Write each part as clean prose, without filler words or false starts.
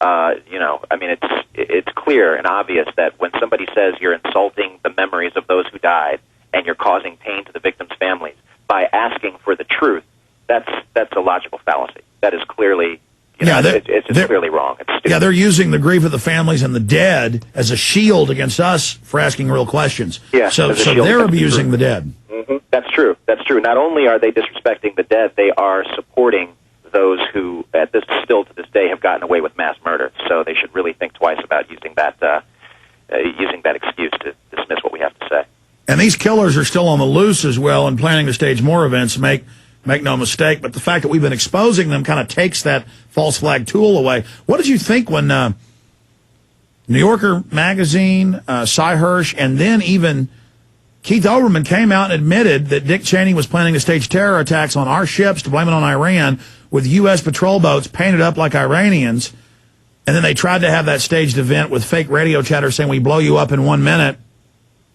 I mean, it's clear and obvious that when somebody says you're insulting the memories of those who died and you're causing pain to the victims' families by asking for the truth, that's a logical fallacy. That is clearly, it's just clearly wrong. It's stupid. Yeah, they're using the grief of the families and the dead as a shield against us for asking real questions. Yeah, so they're abusing the dead. Mm-hmm. That's true. That's true. Not only are they disrespecting the dead, they are supporting those who, still to this day, have gotten away with mass murder. So they should really think twice about using that excuse to dismiss what we have to say. And these killers are still on the loose as well and planning to stage more events. Make no mistake. But the fact that we've been exposing them kind of takes that false flag tool away. What did you think when New Yorker magazine, Cy Hirsch, and then even Keith Olbermann came out and admitted that Dick Cheney was planning to stage terror attacks on our ships to blame it on Iran with U.S. patrol boats painted up like Iranians, and then they tried to have that staged event with fake radio chatter saying we blow you up in 1 minute.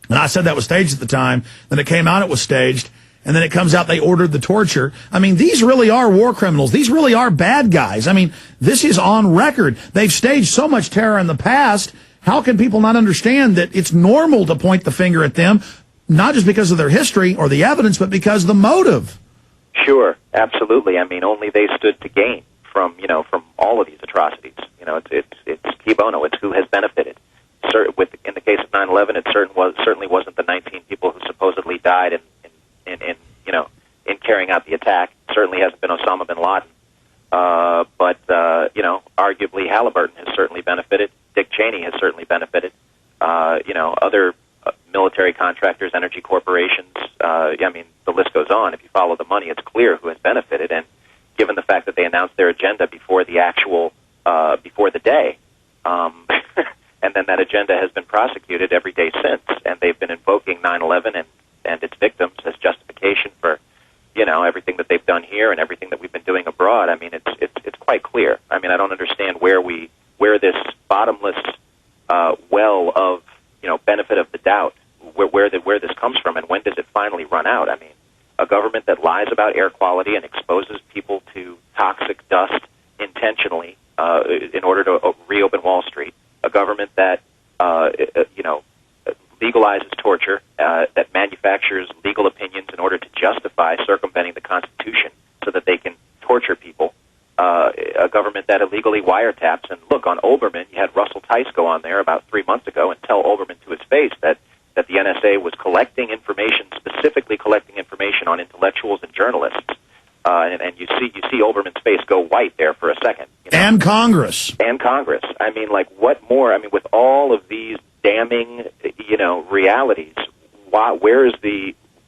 And I said that was staged at the time. Then it came out it was staged, and then it comes out they ordered the torture. I mean, these really are war criminals. These really are bad guys. I mean, this is on record. They've staged so much terror in the past. How can people not understand that it's normal to point the finger at them, not just because of their history or the evidence, but because of the motive? Sure, absolutely. I mean, only they stood to gain from all of these atrocities. It's key bono. It's who has benefited. In the case of 9/11, it certainly wasn't the 19 people who supposedly died in carrying out the attack. It certainly hasn't been Osama bin Laden. But arguably Halliburton has certainly benefited. Dick Cheney has certainly benefited. Other military contractors, energy corporations. I mean, the list goes on. If you follow the money, it's clear who has benefited. And given the fact that they announced their agenda before the day, and then that agenda has been prosecuted every day since, and they've been invoking 9/11 and its victims as justification for everything that they've done here and everything that we've been doing abroad. I mean, it's quite clear. I mean, I don't understand where this bottomless well of benefit of the doubt, where this comes from, and when does it finally run out? I mean, a government that lies about air quality and exposes people to toxic dust intentionally in order to reopen Wall Street, a government that legalizes torture, that manufactures legal opinions in order to justify circumventing the Constitution so that they can torture people, a government that illegally wiretaps. And look, on Olbermann, you had Russell Tice go on there about 3 months ago and tell Olbermann to his face that the NSA was collecting information, specifically collecting information on intellectuals and journalists. And you see Olbermann's face go white there for a second. And Congress. And Congress. I mean, like, what more? I mean, with all of these damning, realities, where is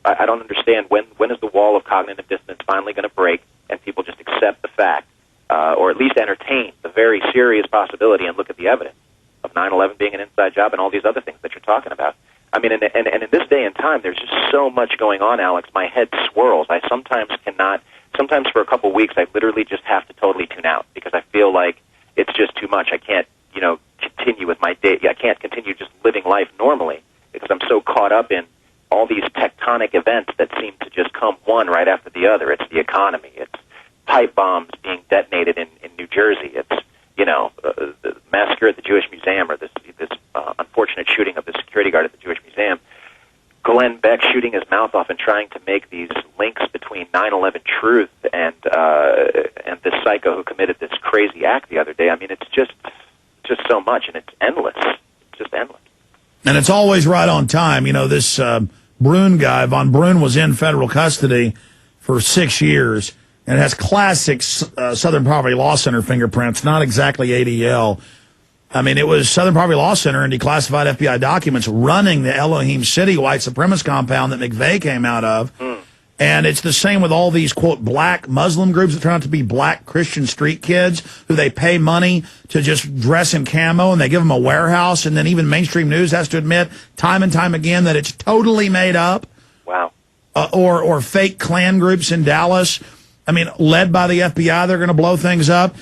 I don't understand when is the wall of cognitive dissonance finally going to break and people just accept the fact, or at least entertain the very serious possibility and look at the evidence of 9/11 being an inside job and all these other things that you're talking about. I mean, and in this day and time, there's just so much going on, Alex. My head swirls. I sometimes for a couple weeks, I literally just have to totally tune out because I feel like it's just too much. I can't, continue with my day. I can't continue just living life normally because I'm so caught up in all these tectonic events that seem to just come one right after the other. It's the economy. It's pipe bombs being detonated in New Jersey. It's, the massacre at the Jewish Museum, or this unfortunate shooting of the security guard at the Jewish Museum. Glenn Beck shooting his mouth off and trying to make these links between 9/11 truth and this psycho who committed this crazy act the other day. I mean, it's just so much, and it's endless. It's just endless. And it's always right on time. This Brune guy, Von Brune, was in federal custody for 6 years, and it has classic Southern Poverty Law Center fingerprints, not exactly ADL. I mean, it was Southern Poverty Law Center and declassified FBI documents running the Elohim City white supremacist compound that McVeigh came out of. And it's the same with all these, quote, black Muslim groups that turn out to be black Christian street kids who they pay money to just dress in camo, and they give them a warehouse. And then even mainstream news has to admit time and time again that it's totally made up. Wow. Or fake Klan groups in Dallas. I mean, led by the FBI, they're going to blow things up.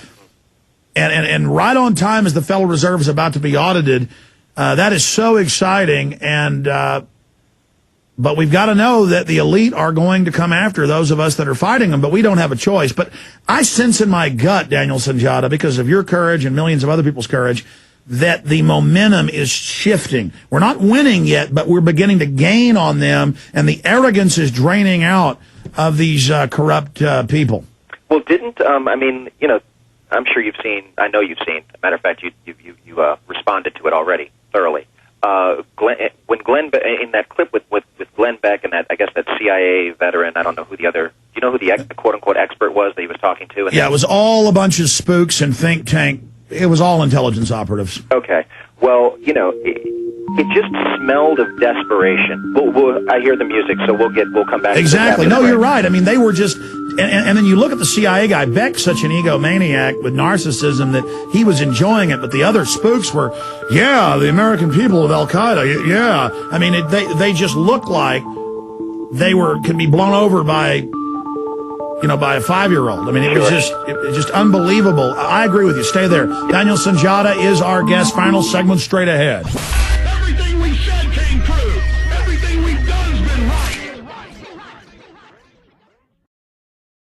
And right on time as the Federal Reserve is about to be audited, that is so exciting. And But we've got to know that the elite are going to come after those of us that are fighting them, but we don't have a choice. But I sense in my gut, Daniel Sunjata, because of your courage and millions of other people's courage, that the momentum is shifting. We're not winning yet, but we're beginning to gain on them, and the arrogance is draining out of these corrupt people. Well, I'm sure you've seen, I know you've seen, matter of fact, you responded to it already thoroughly. When Glenn, in that clip with Glenn Beck and that, I guess that CIA veteran, I don't know who the other, do you know who the quote-unquote expert was that he was talking to? Yeah, it was all a bunch of spooks and think tank. It was all intelligence operatives. Okay. Well, it just smelled of desperation. I hear the music, so we'll come back. Exactly. No, you're right. I mean, they were just, and then you look at the CIA guy, Beck's such an egomaniac with narcissism that he was enjoying it, but the other spooks were, yeah, the American people of Al-Qaeda, yeah. I mean, they just looked like they could be blown over by by a 5-year-old. I mean, it was just unbelievable. I agree with you. Stay there. Daniel Sunjata is our guest. Final segment straight ahead.